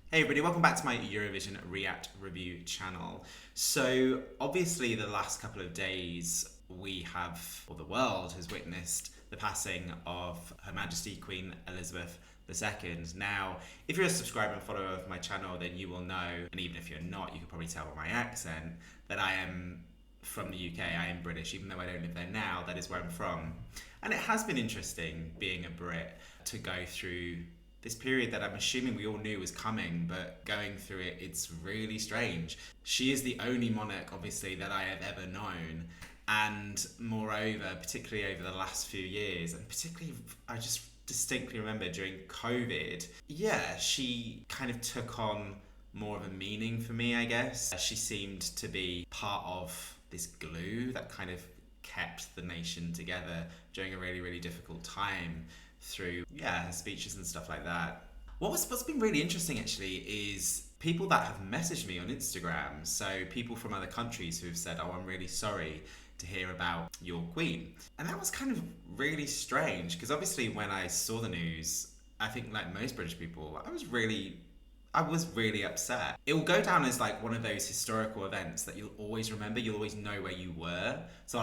Hey everybody, welcome back to my Eurovision React review channel. So obviously the last couple of days we have, or the world has witnessed the passing of Her Majesty Queen Elizabeth II. Now, if you're a subscriber and follower of my channel, then you will know, and even if you're not, you can probably tell by my accent, that I am from the UK, I am British, even though I don't live there now, that is where I'm from. And it has been interesting being a Brit to go through this period that I'm assuming we all knew was coming, but going through it, it's really strange. She is the only monarch, obviously, that I have ever known. And moreover, particularly over the last few years, and particularly, I just distinctly remember during COVID, she kind of took on more of a meaning for me, I guess. She seemed to be part of this glue that kind of kept the nation together during a really, really difficult time through her speeches and stuff like that. What's been really interesting actually is people that have messaged me on Instagram, so people from other countries who have said, oh, I'm really sorry to hear about your queen. And that was kind of really strange because obviously when I saw the news, I think like most British people, I was really upset. It will go down as like one of those historical events that you'll always remember. You'll always know where you were. So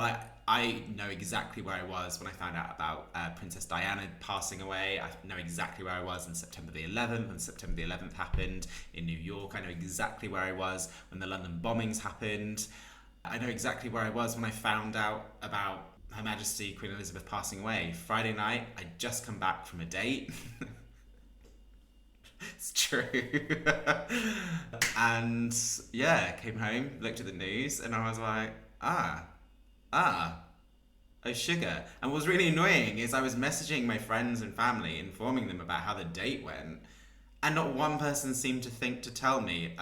I know exactly where I was when I found out about Princess Diana passing away. I know exactly where I was on September the 11th when September the 11th happened in New York. I know exactly where I was when the London bombings happened. I know exactly where I was when I found out about Her Majesty Queen Elizabeth passing away. Friday night, I'd just come back from a date. It's true. And came home, looked at the news, and I was like, oh sugar. And what was really annoying is I was messaging my friends and family, informing them about how the date went, and not one person seemed to think to tell me,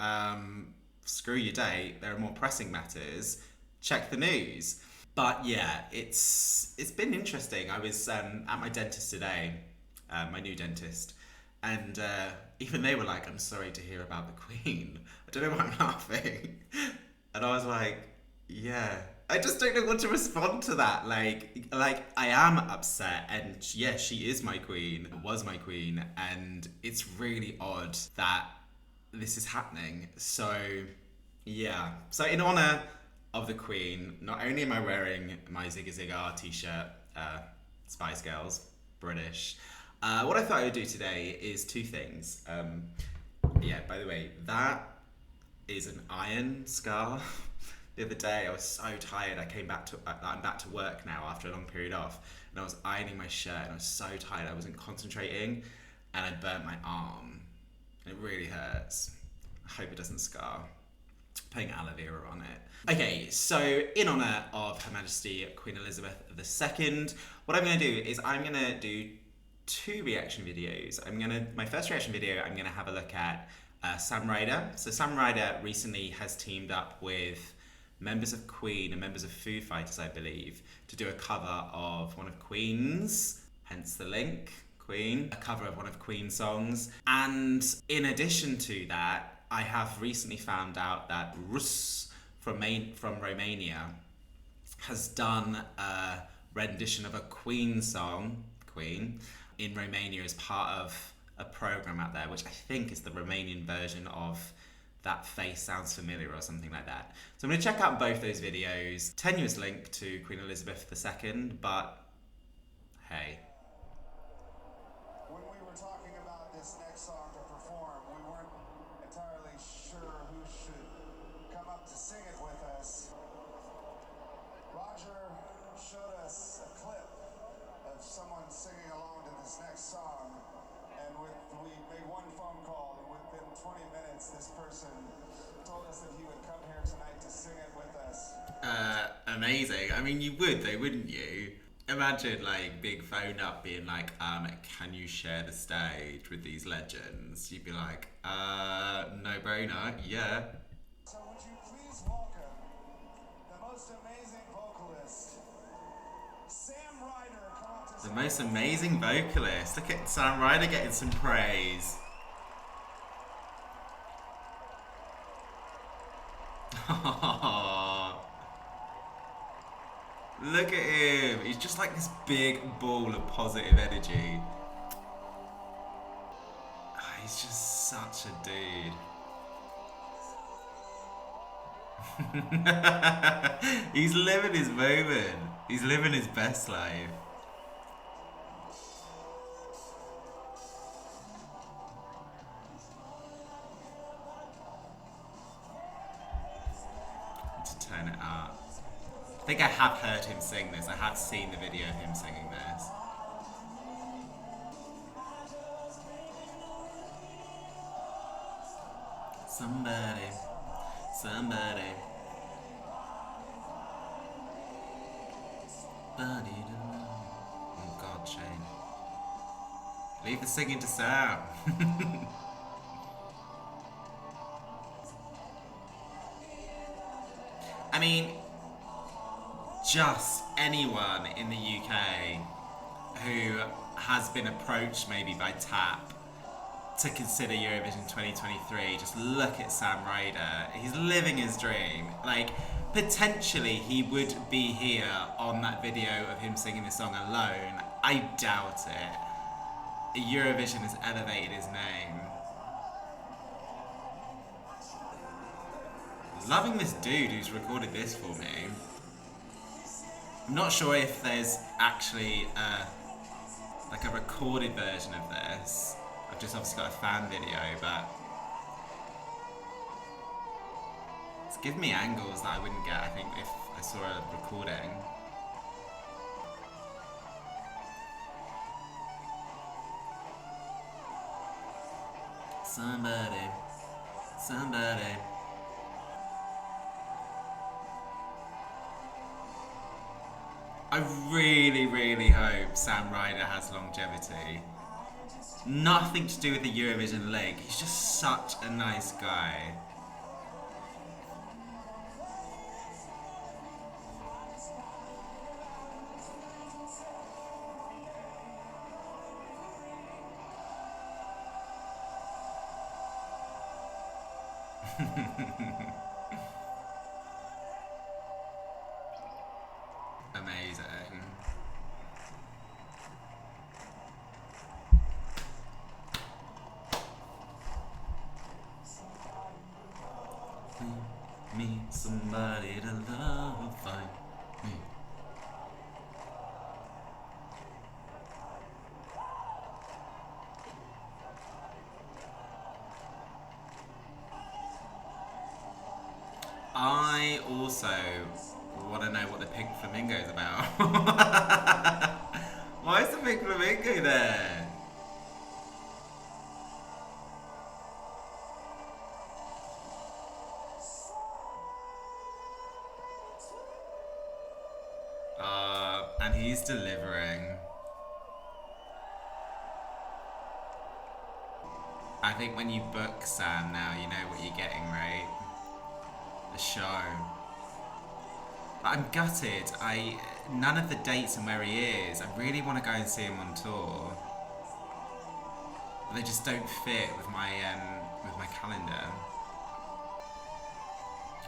screw your date, there are more pressing matters, check the news. But yeah, it's been interesting. I was at my dentist today, my new dentist, and even they were like, I'm sorry to hear about the Queen. I don't know why I'm laughing. And I was like, yeah. I just don't know what to respond to that. Like I am upset, and yeah, she is my queen, was my queen, and it's really odd that this is happening. So yeah. So in honor of the Queen, not only am I wearing my Zigga Zigga t-shirt, Spice Girls, British, what I thought I would do today is two things. By the way, that is an iron scar. The other day I was so tired. I'm back to work now after a long period off, and I was ironing my shirt and I was so tired I wasn't concentrating, and I burnt my arm. It really hurts. I hope it doesn't scar. Putting aloe vera on it. Okay, so in honor of Her Majesty Queen Elizabeth II, what I'm going to do is I'm going to do two reaction videos. My first reaction video, I'm going to have a look at Sam Ryder. So Sam Ryder recently has teamed up with members of Queen and members of Foo Fighters, I believe, to do a cover of one of Queen's, hence the link, Queen, a cover of one of Queen's songs. And in addition to that, I have recently found out that Rus from Romania has done a rendition of a Queen song, Queen, in Romania as part of a program out there, which I think is the Romanian version of That Face Sounds Familiar or something like that. So I'm going to check out both those videos. Tenuous link to Queen Elizabeth II, but hey. When we were talking about this next song to perform, we weren't entirely sure who should come up to sing it with us. Roger showed us a clip of someone singing along to this next song, and we made one phone call, and within 20 minutes this person told us that he would come here tonight to sing it with us. Amazing. I mean, you would though, wouldn't you? Imagine like big phone up being like, can you share the stage with these legends? You'd be like, no brainer, yeah. So would you please welcome the most amazing vocalist, Sam Ryder. Come on to The most amazing vocalist. Look at Sam Ryder getting some praise. Look at him. He's just like this big ball of positive energy. He's just such such a dude. He's living his moment. He's living his best life. To turn it up. I think I have heard him sing this. I have seen the video of him singing this. Somebody. Oh God, Shane. Leave the singing to Sam. I mean, just anyone in the UK who has been approached maybe by TAP to consider Eurovision 2023, just look at Sam Ryder. He's living his dream. Like, potentially he would be here on that video of him singing this song alone. I doubt it. Eurovision has elevated his name. Loving this dude who's recorded this for me. I'm not sure if there's actually like a recorded version of this. I've just obviously got a fan video, but it's given me angles that I wouldn't get, I think, if I saw a recording. Somebody. I really, really hope Sam Ryder has longevity. Nothing to do with the Eurovision leg. He's just such a nice guy. Amazing. Me somebody to love, find me. I also want to know what the pink flamingo is about. Why is the pink flamingo there? And he's delivering. I think when you book Sam now, you know what you're getting, right? The show. I'm gutted. None of the dates and where he is. I really want to go and see him on tour, but they just don't fit with my calendar.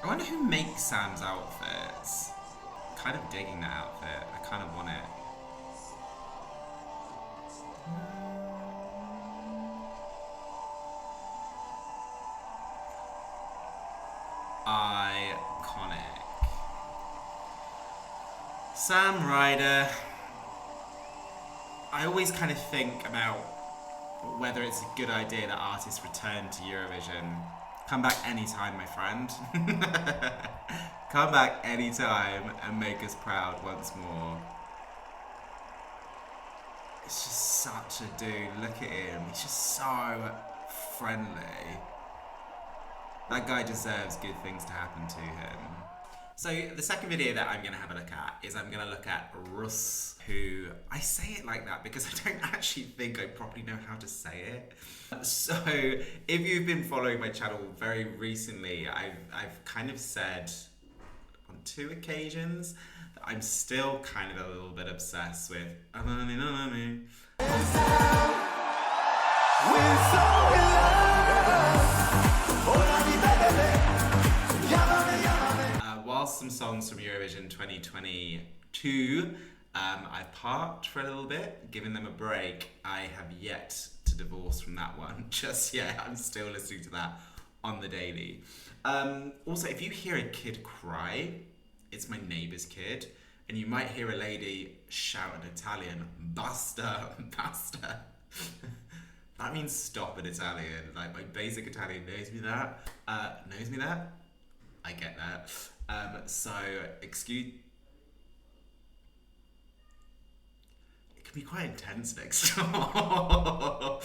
I wonder who makes Sam's outfits. Kind of digging that outfit. I kind of want it. Iconic. Sam Ryder. I always kind of think about whether it's a good idea that artists return to Eurovision. Come back anytime, my friend. Come back anytime and make us proud once more. It's just such a dude. Look at him. He's just so friendly. That guy deserves good things to happen to him. So the second video that I'm going to have a look at is I'm going to look at Rus, who, I say it like that because I don't actually think I properly know how to say it. So if you've been following my channel very recently, I've kind of said on 2 occasions that I'm still kind of a little bit obsessed with whilst some songs from Eurovision 2022 I've parked for a little bit, giving them a break, I have yet to to divorce from that one just yet. I'm still listening to that on the daily. Also, if you hear a kid cry, it's my neighbour's kid, and you might hear a lady shout in Italian, "Basta, basta." That means stop in Italian. Like, my basic Italian knows me that. I get that. So, excuse... It can be quite intense next door.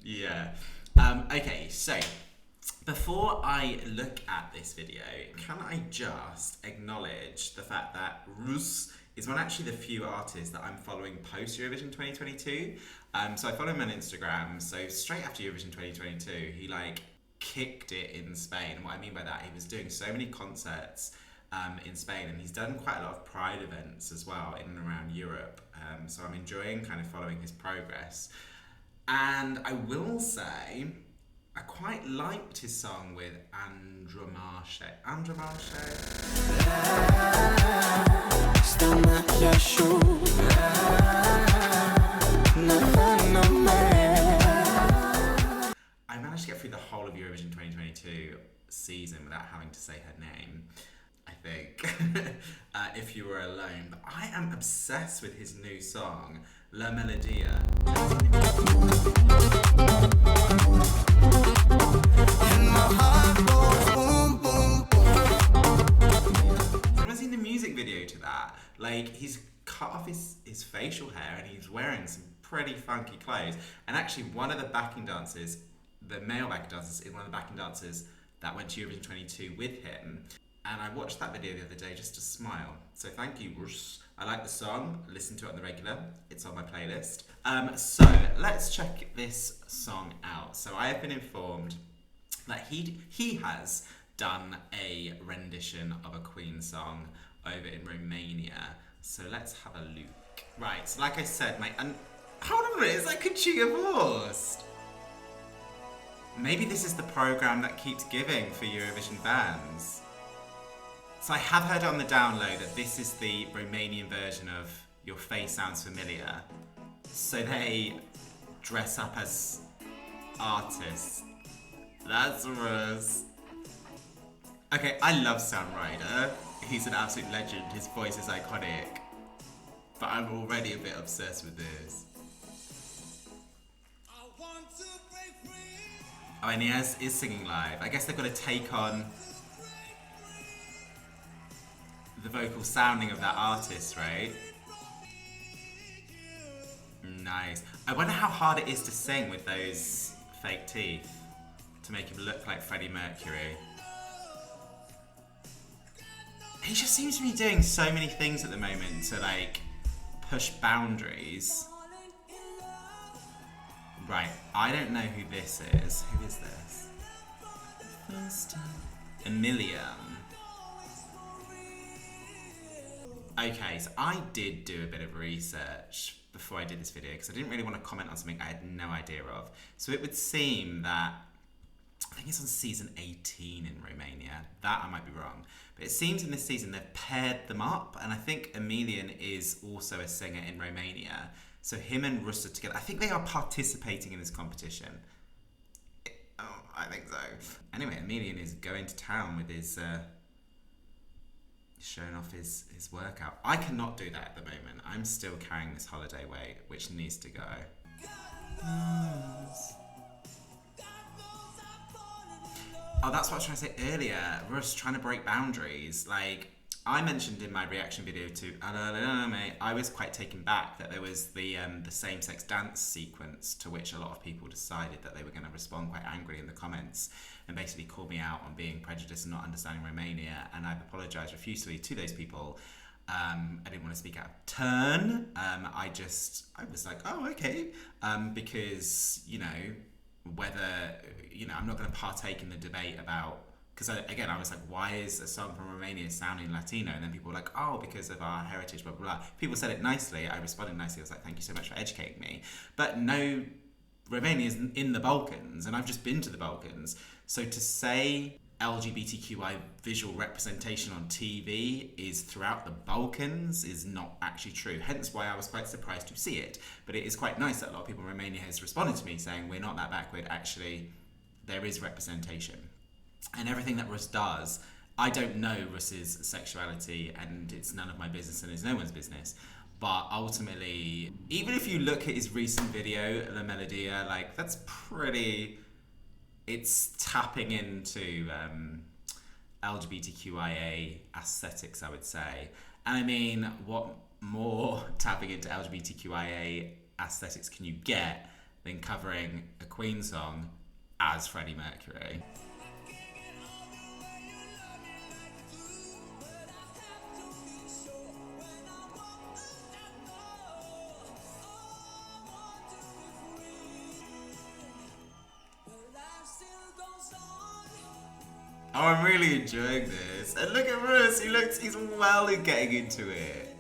Yeah. Okay, so... Before I look at this video, can I just acknowledge the fact that Rus is one actually the few artists that I'm following post Eurovision 2022. So I follow him on Instagram. So straight after Eurovision 2022, he like kicked it in Spain. And what I mean by that, he was doing so many concerts in Spain, and he's done quite a lot of Pride events as well in and around Europe. So I'm enjoying kind of following his progress. And I will say, I quite liked his song with Andromache. I managed to get through the whole of Eurovision 2022 season without having to say her name, I think, if you were alone. But I am obsessed with his new song, La Melodia. I've seen the music video to that. Like, he's cut off his facial hair and he's wearing some pretty funky clothes. And actually, one of the backing dancers, the male backing dancers, is one of the backing dancers that went to Eurovision 22 with him. And I watched that video the other day just to smile. So thank you, Rus. I like the song, listen to it on the regular. It's on my playlist. So let's check this song out. So I have been informed that he has done a rendition of a Queen song over in Romania. So let's have a look. Right, so like I said, hold on a minute, is that divorced? Maybe this is the programme that keeps giving for Eurovision bands. So I have heard on the download that this is the Romanian version of Your Face Sounds Familiar. So they dress up as artists. That's Rus. Okay, I love Sam Ryder. He's an absolute legend. His voice is iconic. But I'm already a bit obsessed with this. Oh, and he is singing live. I guess they've got to take on the vocal sounding of that artist, right? Nice. I wonder how hard it is to sing with those fake teeth to make him look like Freddie Mercury. He just seems to be doing so many things at the moment to like push boundaries. Right, I don't know who this is. Who is this? Emilian. Okay, so I did do a bit of research before I did this video because I didn't really want to comment on something I had no idea of. So it would seem that, I think it's on season 18 in Romania. That I might be wrong. But it seems in this season they've paired them up, and I think Emilian is also a singer in Romania. So him and Rus are together. I think they are participating in this competition. Oh, I think so. Anyway, Emilian is going to town with his... showing off his workout. I cannot do that at the moment. I'm still carrying this holiday weight, which needs to go. Oh, that's what I was trying to say earlier. Rus trying to break boundaries. Like, I mentioned in my reaction video to Llámame, I was quite taken back that there was the same-sex dance sequence to which a lot of people decided that they were going to respond quite angrily in the comments and basically call me out on being prejudiced and not understanding Romania, and I've apologised profusely to those people. I didn't want to speak out of turn. I was like, oh, okay, because, you know, whether, you know, I'm not going to partake in the debate about, because again, I was like, why is a song from Romania sounding Latino? And then people were like, oh, because of our heritage, blah, blah, blah. People said it nicely. I responded nicely. I was like, thank you so much for educating me. But no, Romania is in the Balkans, and I've just been to the Balkans. So to say LGBTQI visual representation on TV is throughout the Balkans is not actually true. Hence why I was quite surprised to see it. But it is quite nice that a lot of people in Romania has responded to me saying we're not that backward. Actually, there is representation. And everything that Rus does, I don't know Rus's sexuality, and it's none of my business and it's no one's business. But ultimately, even if you look at his recent video, La Melodia, like that's pretty... It's tapping into LGBTQIA aesthetics, I would say. And I mean, what more tapping into LGBTQIA aesthetics can you get than covering a Queen song as Freddie Mercury? Oh, I'm really enjoying this. And look at Rus, he's well getting into it.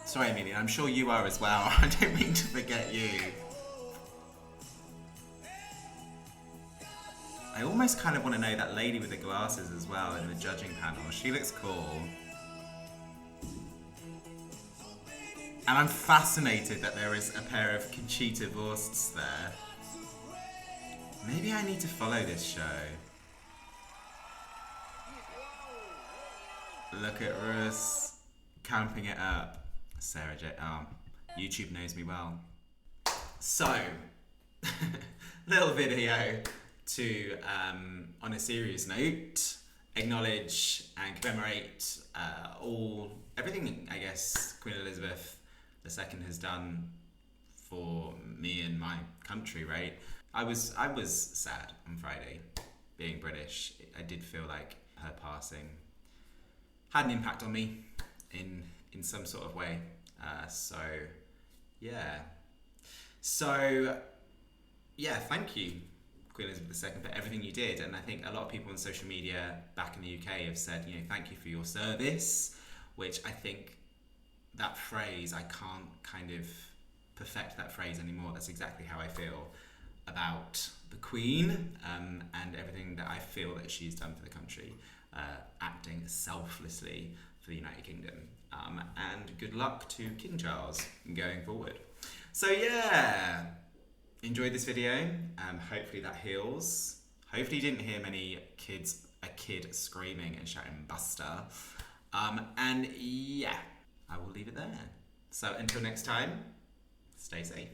Sorry, Emilian, I'm sure you are as well. I don't mean to forget you. I almost kind of want to know that lady with the glasses as well in the judging panel. She looks cool. And I'm fascinated that there is a pair of Conchita Wursts there. Maybe I need to follow this show. Look at Rus camping it up. Sarah J. YouTube knows me well. So, little video to, on a serious note, acknowledge and commemorate everything I guess Queen Elizabeth II has done for me and my country, right? I was sad on Friday, being British. I did feel like her passing had an impact on me in some sort of way. So thank you, Queen Elizabeth II, for everything you did. And I think a lot of people on social media back in the UK have said, thank you for your service, which I think that phrase, I can't kind of perfect that phrase anymore. That's exactly how I feel about the Queen and everything that I feel that she's done for the country, acting selflessly for the United Kingdom. And good luck to King Charles going forward. So yeah, enjoyed this video. Hopefully that heals. Hopefully you didn't hear a kid screaming and shouting "Buster." And yeah, I will leave it there. So until next time, stay safe.